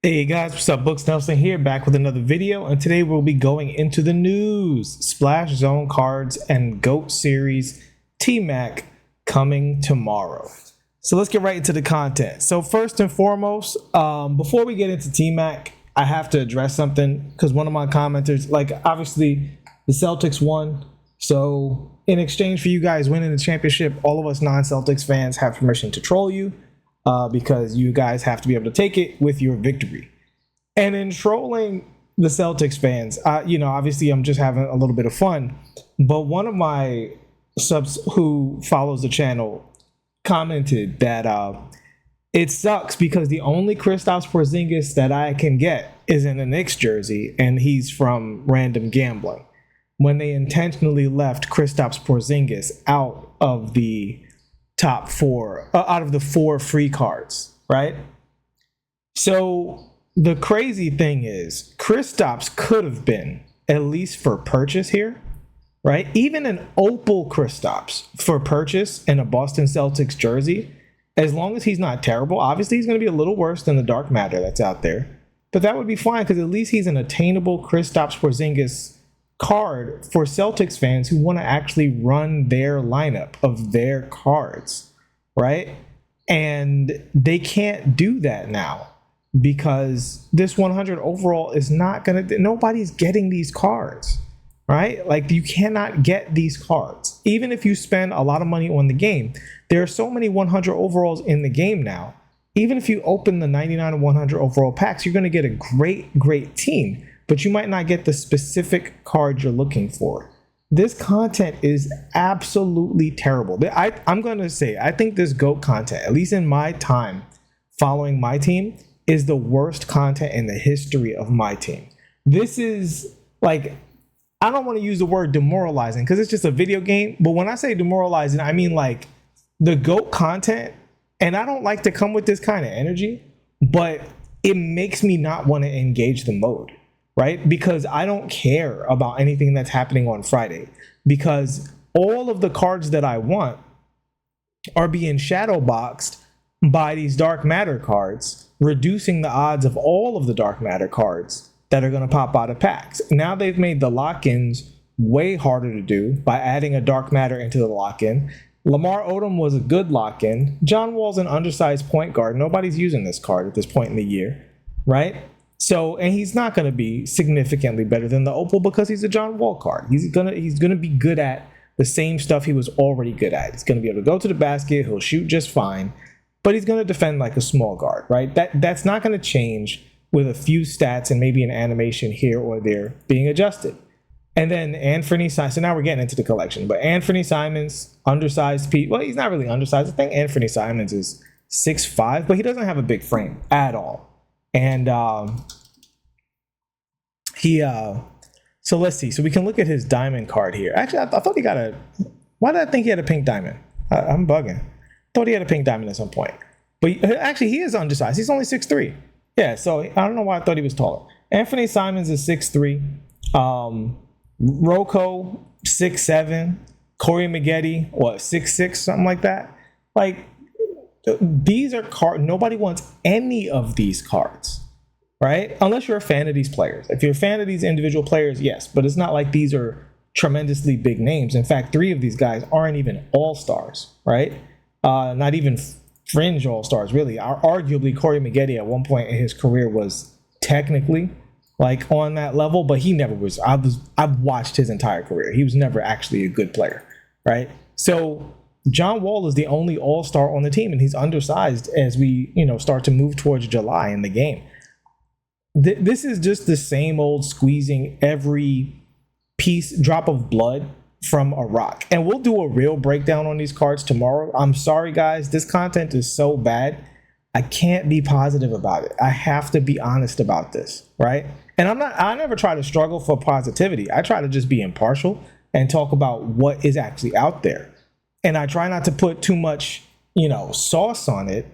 Hey guys, what's up? Books Nelson here, back with another video, and today we'll be going into the news. Splash Zone cards and GOAT series Tmac coming tomorrow. So let's get right into the content. So first and foremost, before we get into Tmac, I have to address something because one of my commenters, obviously the Celtics won. So in exchange for you guys winning the championship, all of us non-Celtics fans have permission to troll you. Because you guys have to be able to take it with your victory. And in trolling the Celtics fans, obviously I'm just having a little bit of fun. But one of my subs who follows the channel commented that it sucks because the only Kristaps Porzingis that I can get is in a Knicks jersey, and he's from Random Gambling. When they intentionally left Kristaps Porzingis out of the top four, out of the 4 free cards, right? So the crazy thing is Kristaps could have been at least for purchase here, right? Even an opal Kristaps for purchase in a Boston Celtics jersey, as long as he's not terrible. Obviously he's going to be a little worse than the dark matter that's out there, but that would be fine because at least he's an attainable Kristaps Porzingis card for Celtics fans who want to actually run their lineup of their cards, right? And they can't do that now because this 100 overall is not gonna, nobody's getting these cards, right? Like, you cannot get these cards even if you spend a lot of money on the game. There are so many 100 overalls in the game now. Even if you open the 99 and 100 overall packs, you're going to get a great team, but you might not get the specific card you're looking for. This content is absolutely terrible. I'm going to say, I think this GOAT content, at least in my time following my team, is the worst content in the history of my team. This is like, I don't want to use the word demoralizing because it's just a video game, but when I say demoralizing, I mean like the GOAT content, and I don't like to come with this kind of energy, but it makes me not want to engage the mode. Right? Because I don't care about anything that's happening on Friday, because all of the cards that I want are being shadow boxed by these dark matter cards, reducing the odds of all of the dark matter cards that are going to pop out of packs. Now they've made the lock-ins way harder to do by adding a dark matter into the lock-in. Lamar Odom was a good lock-in. John Wall's an undersized point guard. Nobody's using this card at this point in the year, right? So, and he's not going to be significantly better than the opal because he's a John Wall card. He's gonna be good at the same stuff he was already good at. He's going to be able to go to the basket. He'll shoot just fine, but he's going to defend like a small guard, right? That's not going to change with a few stats and maybe an animation here or there being adjusted. And then Anthony Simons. So now we're getting into the collection, but Anthony Simons, undersized Pete. Well, he's not really undersized. I think Anthony Simons is 6'5", but he doesn't have a big frame at all. And so let's see. So we can look at his diamond card here. Actually, I thought he got a, why did I think he had a pink diamond? I'm bugging. Thought he had a pink diamond at some point. But actually, he is undersized. He's only 6'3". Yeah, so I don't know why I thought he was taller. Anthony Simons is 6'3". Rocco, 6'7". Corey Maggette, 6'6", something like that. Like, these are cards. Nobody wants any of these cards, right? Unless you're a fan of these players. If you're a fan of these individual players, yes, but it's not like these are tremendously big names. In fact, 3 of these guys aren't even all-stars, right? Not even fringe all-stars, really. Arguably, Corey Maggette at one point in his career was technically like on that level, but he never was. I've watched his entire career. He was never actually a good player, right? So John Wall is the only all-star on the team, and he's undersized as we, start to move towards July in the game. This is just the same old squeezing every drop of blood from a rock. And we'll do a real breakdown on these cards tomorrow. I'm sorry, guys. This content is so bad. I can't be positive about it. I have to be honest about this, right? And I never try to struggle for positivity. I try to just be impartial and talk about what is actually out there. And I try not to put too much, sauce on it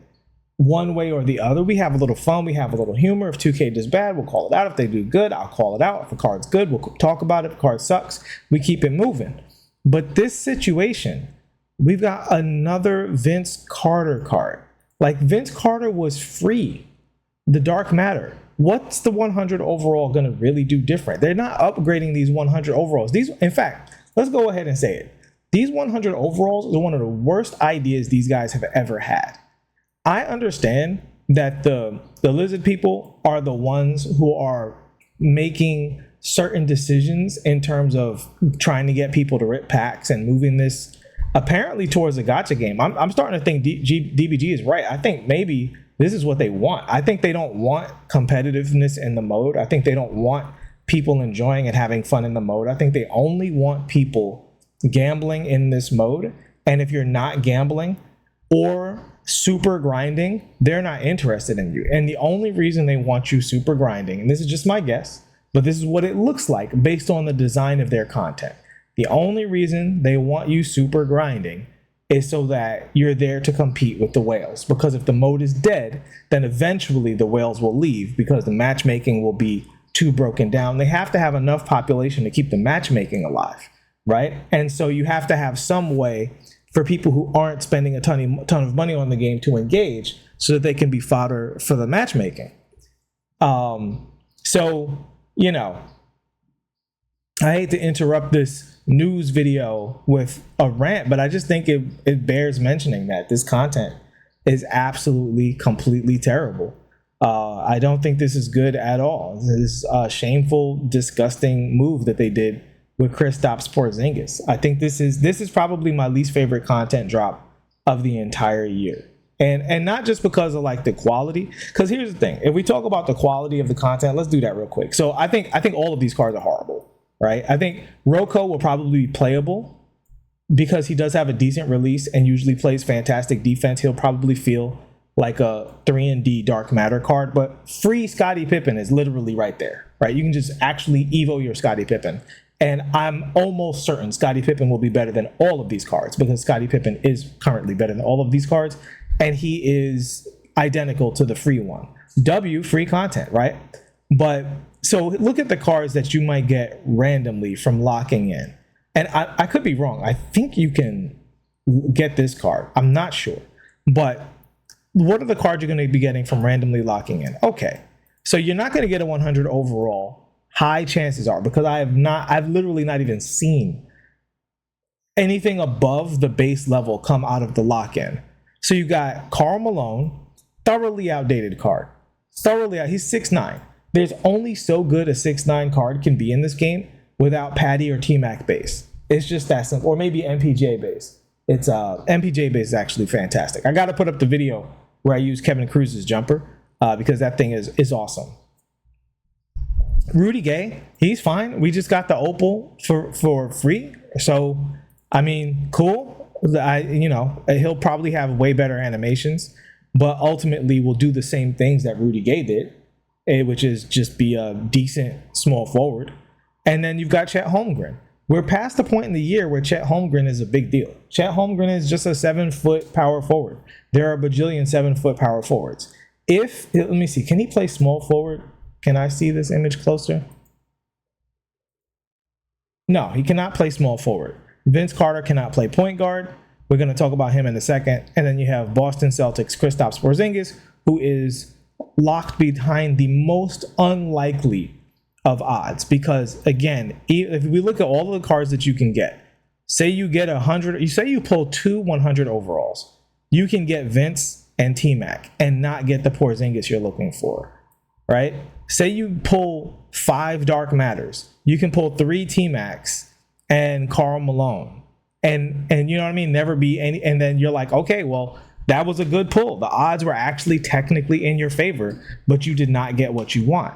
one way or the other. We have a little fun. We have a little humor. If 2K does bad, we'll call it out. If they do good, I'll call it out. If a card's good, we'll talk about it. If a card sucks, we keep it moving. But this situation, we've got another Vince Carter card. Like, Vince Carter was free the dark matter. What's the 100 overall going to really do different? They're not upgrading these 100 overalls. In fact, let's go ahead and say it. These 100 overalls are one of the worst ideas these guys have ever had. I understand that the Lizzid people are the ones who are making certain decisions in terms of trying to get people to rip packs and moving this apparently towards a gacha game. I'm starting to think DBG is right. I think maybe this is what they want. I think they don't want competitiveness in the mode. I think they don't want people enjoying and having fun in the mode. I think they only want people gambling in this mode. And if you're not gambling or super grinding, they're not interested in you. And the only reason they want you super grinding, and this is just my guess, but this is what it looks like based on the design of their content. The only reason they want you super grinding is so that you're there to compete with the whales. Because if the mode is dead, then eventually the whales will leave because the matchmaking will be too broken down. They have to have enough population to keep the matchmaking alive, right? And so you have to have some way for people who aren't spending a ton of money on the game to engage so that they can be fodder for the matchmaking. So, you know, I hate to interrupt this news video with a rant, but I just think it bears mentioning that this content is absolutely, completely terrible. I don't think this is good at all. This is a shameful, disgusting move that they did with Kristaps Porzingis. I think this is probably my least favorite content drop of the entire year. And not just because of like the quality, because here's the thing. If we talk about the quality of the content, let's do that real quick. So I think all of these cards are horrible. Right? I think Roko will probably be playable because he does have a decent release and usually plays fantastic defense. He'll probably feel like a 3-and-D Dark Matter card, but free Scottie Pippen is literally right there, right? You can just actually Evo your Scottie Pippen. And I'm almost certain Scottie Pippen will be better than all of these cards because Scottie Pippen is currently better than all of these cards. And he is identical to the free one. W, free content, right? But so look at the cards that you might get randomly from locking in. And I could be wrong. I think you can get this card. I'm not sure. But what are the cards you're going to be getting from randomly locking in? Okay. So you're not going to get a 100 overall. High chances are, because I've literally not even seen anything above the base level come out of the lock-in. So you got Karl Malone, thoroughly outdated card. He's 6'9". There's only so good a 6'9" card can be in this game without Patty or Tmac base. It's just that simple. Or maybe MPJ base. It's MPJ base is actually fantastic. I got to put up the video where I use Kevin Cruz's jumper because that thing is awesome. Rudy Gay, he's fine. We just got the Opal for free. So, I mean, cool. He'll probably have way better animations, but ultimately will do the same things that Rudy Gay did, which is just be a decent small forward. And then you've got Chet Holmgren. We're past the point in the year where Chet Holmgren is a big deal. Chet Holmgren is just a 7-foot power forward. There are a bajillion 7-foot power forwards. Let me see, can he play small forward? Can I see this image closer? No, he cannot play small forward. Vince Carter cannot play point guard. We're going to talk about him in a second. And then you have Boston Celtics Kristaps Porzingis, who is locked behind the most unlikely of odds. Because again, if we look at all of the cards that you can get, say you get 100, say you pull 2 100 overalls, you can get Vince and Tmac and not get the Porzingis you're looking for, right? Say you pull 5 Dark Matters, you can pull 3 Tmacs and Karl Malone, and you know what I mean, never be any, and then you're like, okay, well, that was a good pull. The odds were actually technically in your favor, but you did not get what you want.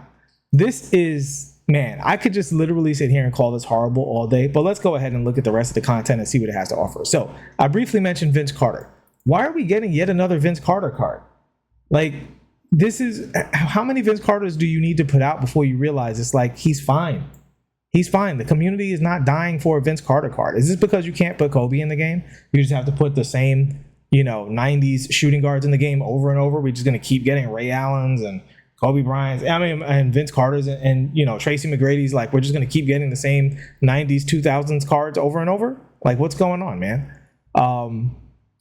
This is, man, I could just literally sit here and call this horrible all day, but let's go ahead and look at the rest of the content and see what it has to offer. So I briefly mentioned Vince Carter. Why are we getting yet another Vince Carter card? Like, this is, how many Vince Carters do you need to put out before you realize it's like, he's fine. He's fine. The community is not dying for a Vince Carter card. Is this because you can't put Kobe in the game? You just have to put the same, 90s shooting guards in the game over and over. We're just going to keep getting Ray Allens and Kobe Bryant's, and Vince Carter's and Tracy McGrady's. Like, we're just going to keep getting the same 90s, 2000s cards over and over. Like, what's going on, man?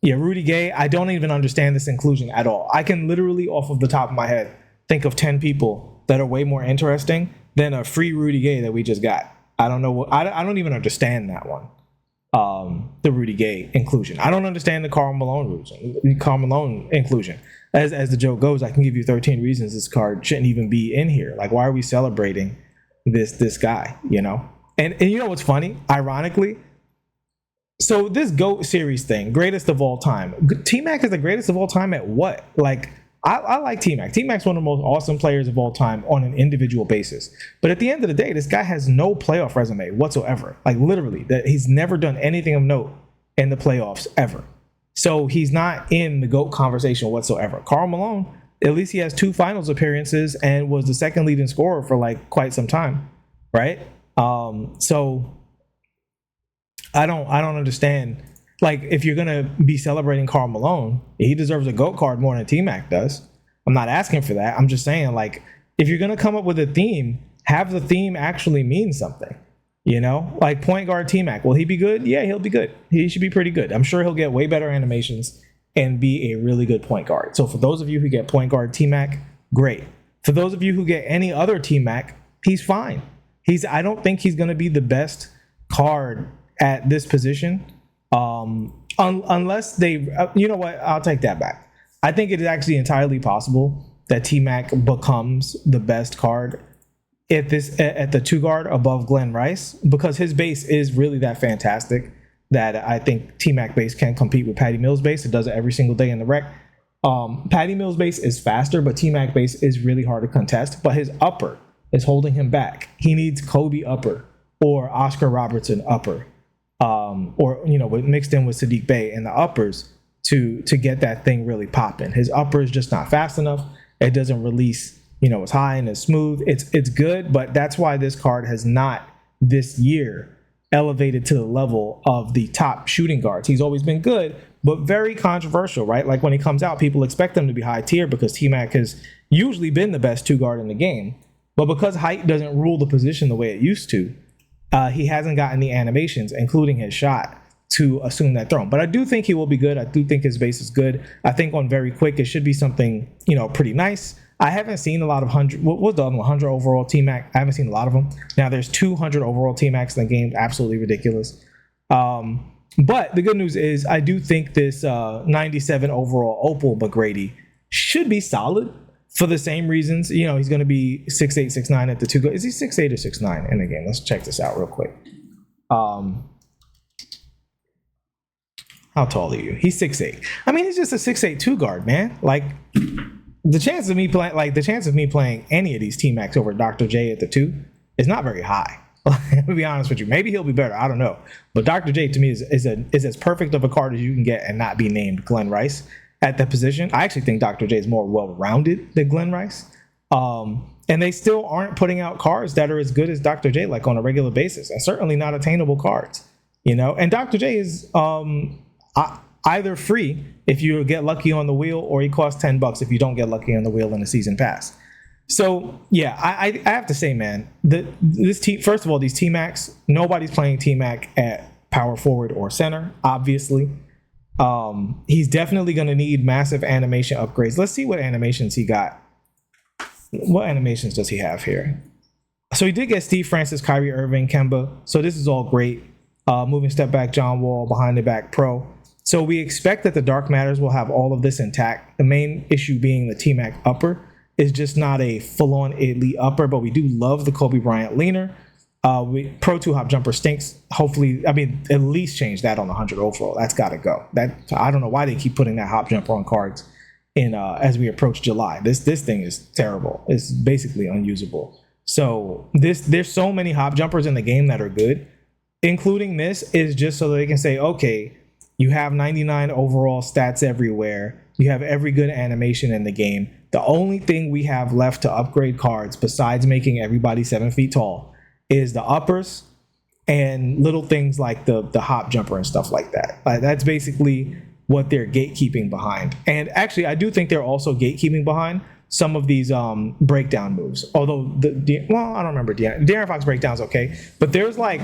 Rudy Gay, I don't even understand this inclusion at all. I can literally, off of the top of my head, think of 10 people that are way more interesting than a free Rudy Gay that we just got. I don't know. I don't even understand that one. The Rudy Gay inclusion. I don't understand the Karl Malone inclusion. As the joke goes, I can give you 13 reasons this card shouldn't even be in here. Like, why are we celebrating this guy? You know. And you know what's funny? Ironically, so this GOAT series thing, greatest of all time. Tmac is the greatest of all time at what? Like, I like Tmac. Tmac's one of the most awesome players of all time on an individual basis. But at the end of the day, this guy has no playoff resume whatsoever. Like, literally, that he's never done anything of note in the playoffs ever. So he's not in the GOAT conversation whatsoever. Karl Malone, at least he has 2 finals appearances and was the second leading scorer for like quite some time, right? So I don't understand. Like, if you're gonna be celebrating Karl Malone, he deserves a GOAT card more than Tmac does. I'm not asking for that. I'm just saying, like, if you're gonna come up with a theme, have the theme actually mean something. You know, like point guard Tmac. Will he be good? Yeah, he'll be good. He should be pretty good. I'm sure he'll get way better animations and be a really good point guard. So for those of you who get point guard Tmac, great. For those of you who get any other Tmac, he's fine. I don't think he's going to be the best card at this position, unless they. You know what? I'll take that back. I think it is actually entirely possible that Tmac becomes the best card at the 2 guard above Glenn Rice, because his base is really that fantastic that I think Tmac base can compete with Patty Mills base. It does it every single day in the rec. Patty Mills base is faster, but Tmac base is really hard to contest. But his upper is holding him back. He needs Kobe upper or Oscar Robertson upper, or mixed in with Sadiq Bey and the uppers to get that thing really popping. His upper is just not fast enough. It doesn't release, it's high and it's smooth. It's good, but that's why this card has not this year elevated to the level of the top shooting guards. He's always been good, but very controversial, right? Like, when he comes out, people expect him to be high tier because Tmac has usually been the best 2 guard in the game. But because height doesn't rule the position the way it used to, he hasn't gotten the animations, including his shot, to assume that throne. But I do think he will be good. I do think his base is good. I think on very quick, it should be something, pretty nice. I haven't seen a lot of 100. What was the other one? 100 overall Tmac. I haven't seen a lot of them. Now there's 200 overall Tmacs in the game. Absolutely ridiculous. But the good news is I do think this 97 overall Opal McGrady should be solid for the same reasons. He's going to be 6'8", 6'9" at the 2 guard. Is he 6'8" or 6'9" in the game? Let's check this out real quick. How tall are you? He's 6'8". I mean, he's just a 6'8" 2 guard, man. Like, the chance of me playing any of these Tmacs over Dr. J at the 2 is not very high. To be honest with you, maybe he'll be better. I don't know. But Dr. J to me is as perfect of a card as you can get and not be named Glenn Rice at that position. I actually think Dr. J is more well-rounded than Glenn Rice. And they still aren't putting out cards that are as good as Dr. J, like on a regular basis, and certainly not attainable cards. And Dr. J is either free if you get lucky on the wheel, or he costs $10 if you don't get lucky on the wheel in a season pass. So yeah, I have to say, man, this team, first of all, these Tmacs, nobody's playing Tmac at power forward or center, obviously. He's definitely going to need massive animation upgrades. Let's see what animations he got. What animations does he have here? So he did get Steve Francis, Kyrie Irving, Kemba. So this is all great. Moving step back, John Wall, behind the back pro. So we expect that the Dark Matters will have all of this intact. The main issue being the Tmac upper is just not a full-on elite upper, but we do love the Kobe Bryant leaner. Pro 2 hop jumper stinks. Hopefully, at least change that on 100 overall. That's got to go. I don't know why they keep putting that hop jumper on cards in as we approach July. This thing is terrible. It's basically unusable. So there's so many hop jumpers in the game that are good. Including this is just so they can say, okay, you have 99 overall stats everywhere. You have every good animation in the game. The only thing we have left to upgrade cards, besides making everybody 7 feet tall, is the uppers and little things like the hop jumper and stuff like that. That's basically what they're gatekeeping behind. And actually, I do think they're also gatekeeping behind some of these breakdown moves. Although, I don't remember. De'Aaron Fox breakdown's okay. But there's like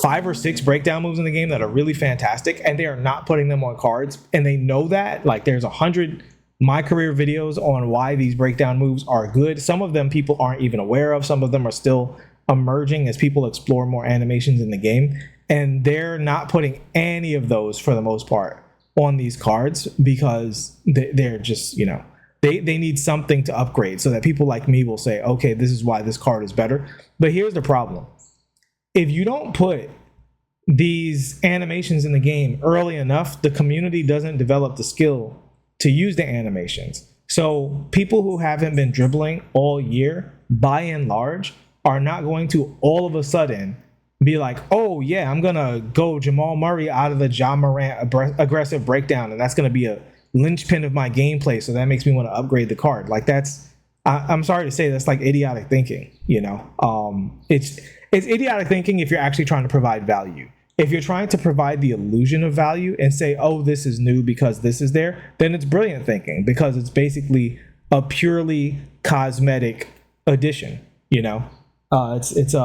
5 or 6 breakdown moves in the game that are really fantastic, and they are not putting them on cards. And they know that. Like, there's 100 my career videos on why these breakdown moves are good. Some of them people aren't even aware of. Some of them are still emerging as people explore more animations in the game. And they're not putting any of those, for the most part, on these cards because they're just, they need something to upgrade so that people like me will say, okay, this is why this card is better. But here's the problem. If you don't put these animations in the game early enough, the community doesn't develop the skill to use the animations. So people who haven't been dribbling all year, by and large, are not going to all of a sudden be like, oh yeah, I'm gonna go Jamal Murray out of the Ja Morant aggressive breakdown, and that's gonna be a linchpin of my gameplay, so that makes me want to upgrade the card. Like I'm sorry to say, that's like idiotic thinking. It's idiotic thinking if you're actually trying to provide value. If you're trying to provide the illusion of value and say, oh, this is new because this is there, then it's brilliant thinking, because it's basically a purely cosmetic addition. It's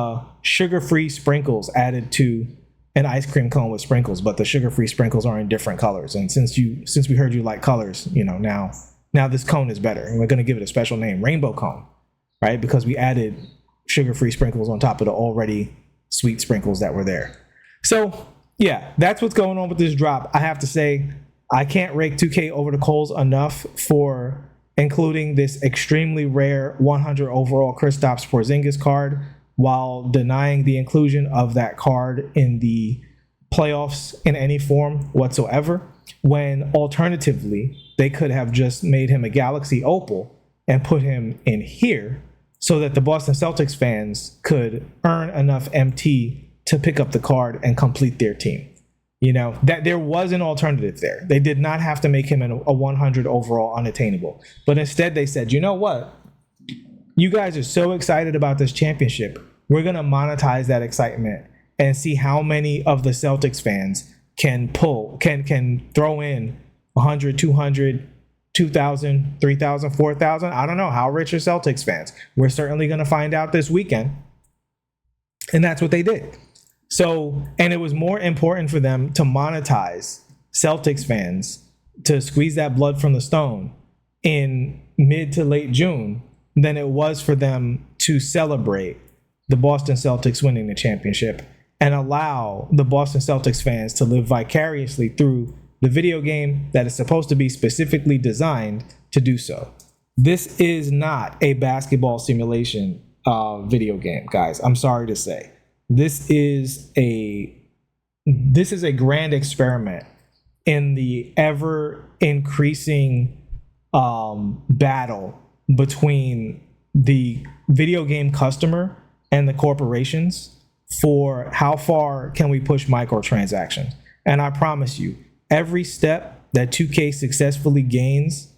sugar-free sprinkles added to an ice cream cone with sprinkles, but the sugar-free sprinkles are in different colors. And since we heard you like colors, now this cone is better, and we're going to give it a special name, rainbow cone, right? Because we added sugar-free sprinkles on top of the already sweet sprinkles that were there. So yeah, that's what's going on with this drop. I have to say, I can't rake 2K over the coals enough for including this extremely rare 100 overall Kristaps Porzingis card while denying the inclusion of that card in the playoffs in any form whatsoever, when alternatively they could have just made him a Galaxy Opal and put him in here so that the Boston Celtics fans could earn enough MT to pick up the card and complete their team. That there was an alternative there. They did not have to make him a 100 overall unattainable. But instead they said, you know what? You guys are so excited about this championship. We're going to monetize that excitement and see how many of the Celtics fans can throw in 100, 200, 2,000, 3,000, 4,000. I don't know. How rich are Celtics fans? We're certainly going to find out this weekend. And that's what they did. So, and it was more important for them to monetize Celtics fans, to squeeze that blood from the stone in mid to late June, than it was for them to celebrate the Boston Celtics winning the championship and allow the Boston Celtics fans to live vicariously through the video game that is supposed to be specifically designed to do so. This is not a basketball simulation video game, guys. I'm sorry to say. This is a grand experiment in the ever increasing battle between the video game customer and the corporations for how far can we push microtransactions. And I promise you, every step that 2K successfully gains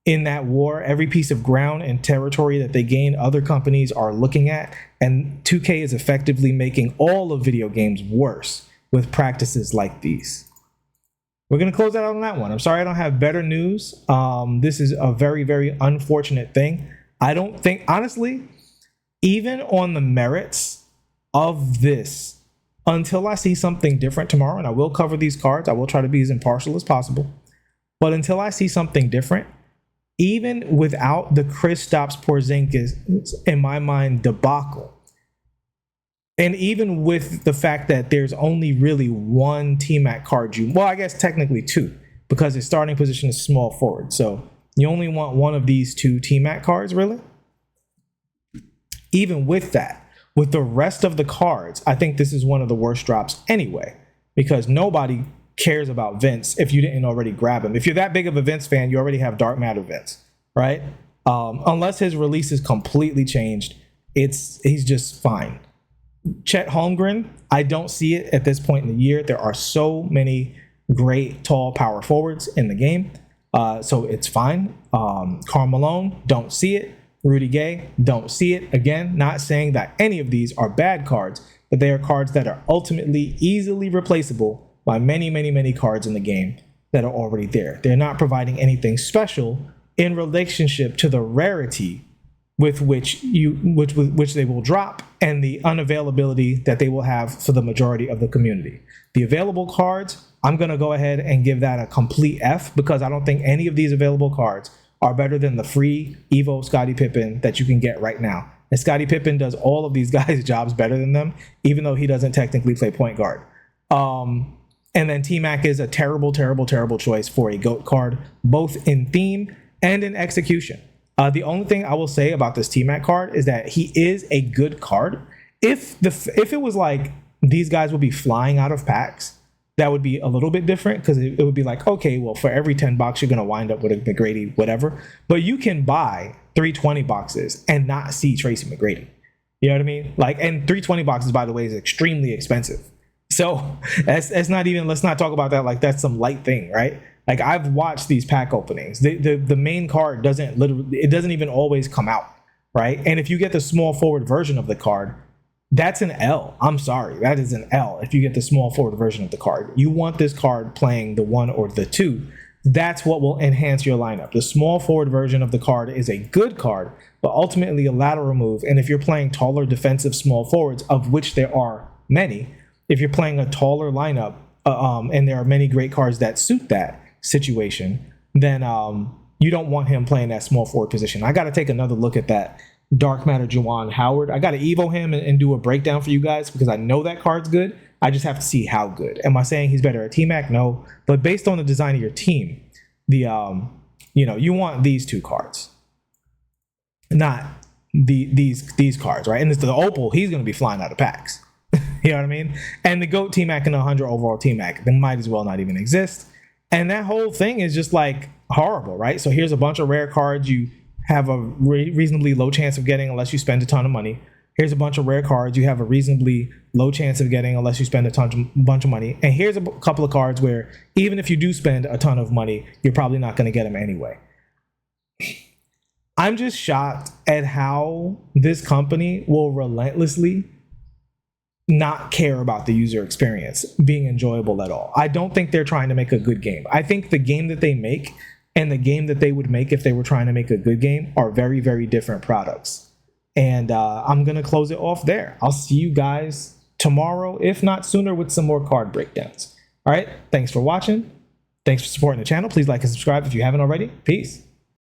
in that war, every piece of ground and territory that they gain, other companies are looking at, and 2K is effectively making all of video games worse with practices like these. We're going to close out on that one. I'm sorry I don't have better news. This is a very, very unfortunate thing. I don't think, honestly, even on the merits of this, until I see something different tomorrow, and I will cover these cards, I will try to be as impartial as possible, but until I see something different, even without the Kristaps Porzingis, in my mind, debacle, and even with the fact that there's only really one Tmac card well, I guess technically two, because his starting position is small forward. So you only want one of these two Tmac cards, really? Even with that, with the rest of the cards, I think this is one of the worst drops anyway, because nobody cares about Vince if you didn't already grab him. If you're that big of a Vince fan, you already have Dark Matter Vince, right? Unless his release is completely changed, he's just fine. Chet Holmgren, I don't see it at this point in the year. There are so many great tall power forwards in the game, so it's fine. Karl Malone, don't see it. Rudy Gay, don't see it. Again, not saying that any of these are bad cards, but they are cards that are ultimately easily replaceable by many, many, many cards in the game that are already there. They're not providing anything special in relationship to the rarity with which they will drop, and the unavailability that they will have for the majority of the community. The available cards, I'm going to go ahead and give that a complete F, because I don't think any of these available cards are better than the free Evo Scottie Pippen that you can get right now. And Scottie Pippen does all of these guys' jobs better than them, even though he doesn't technically play point guard. And then Tmac is a terrible, terrible, terrible choice for a GOAT card, both in theme and in execution. The only thing I will say about this Tmac card is that he is a good card. If it was like these guys would be flying out of packs, that would be a little bit different, because it would be like, okay, well, for every 10 bucks, you're going to wind up with a McGrady, whatever. But you can buy 320 boxes and not see Tracy McGrady. You know what I mean? Like, and 320 boxes, by the way, is extremely expensive. So that's not even, let's not talk about that like that's some light thing, right? Like, I've watched these pack openings. The main card doesn't even always come out, right? And if you get the small forward version of the card, that's an L. I'm sorry, that is an L if you get the small forward version of the card. You want this card playing the 1 or the 2. That's what will enhance your lineup. The small forward version of the card is a good card, but ultimately a lateral move. And if you're playing taller defensive small forwards, of which there are many, if you're playing a taller lineup, and there are many great cards that suit that situation, then you don't want him playing that small forward position. I got to take another look at that Dark Matter Juwan Howard. I got to Evo him and do a breakdown for you guys, because I know that card's good. I just have to see how good. Am I saying he's better at Tmac? No. But based on the design of your team, you want these 2 cards, not these cards, right? And it's the Opal, he's going to be flying out of packs. You know what I mean? And the GOAT Tmac and the 100 overall Tmac, they might as well not even exist. And that whole thing is just like horrible, right? So here's a bunch of rare cards you have a reasonably low chance of getting unless you spend a ton of money. Here's a bunch of rare cards you have a reasonably low chance of getting unless you spend a bunch of money. And here's a couple of cards where even if you do spend a ton of money, you're probably not going to get them anyway. I'm just shocked at how this company will relentlessly not care about the user experience being enjoyable at all. I don't think they're trying to make a good game. I think the game that they make and the game that they would make if they were trying to make a good game are very, very different products. And I'm going to close it off there. I'll see you guys tomorrow, if not sooner, with some more card breakdowns. All right. Thanks for watching. Thanks for supporting the channel. Please like and subscribe if you haven't already. Peace.